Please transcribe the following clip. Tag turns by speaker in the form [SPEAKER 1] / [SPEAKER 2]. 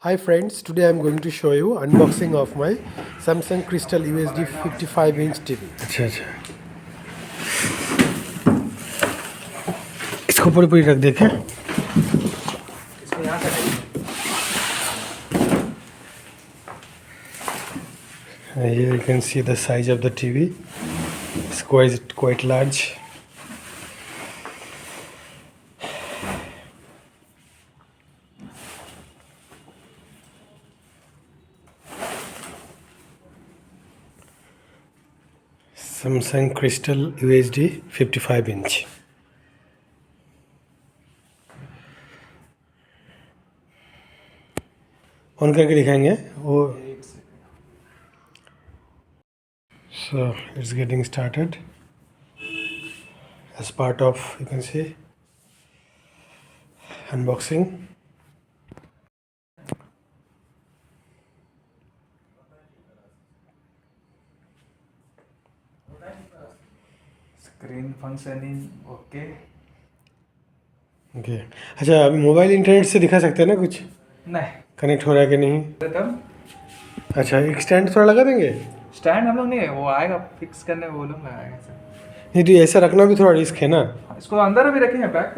[SPEAKER 1] Hi friends, today I am going to show you unboxing of my Samsung Crystal UHD 55-inch TV.
[SPEAKER 2] अच्छा अच्छा इसको पूरी पूरी रख देखें.
[SPEAKER 3] इसको यहाँ से
[SPEAKER 2] Here you can see the size of the TV. It's quite large. Samsung Crystal UHD 55-inch. On करके दिखाएंगे वो. So it's getting started as part of, you can see, unboxing.
[SPEAKER 3] Screen functioning okay.
[SPEAKER 2] Okay अच्छा, अभी mobile internet से दिखा सकते हैं ना कुछ
[SPEAKER 3] नहीं
[SPEAKER 2] कनेक्ट हो रहा है कि नहीं.
[SPEAKER 3] तब
[SPEAKER 2] अच्छा, एक स्टैंड थोड़ा लगा देंगे.
[SPEAKER 3] स्टैंड हम लोग नहीं, वो आएगा फिक्स करने, वो लोग लगाएंगे सर.
[SPEAKER 2] नहीं तो ऐसा रखना भी थोड़ा रिस्क है ना.
[SPEAKER 3] इसको अंदर भी रखेंगे, बैक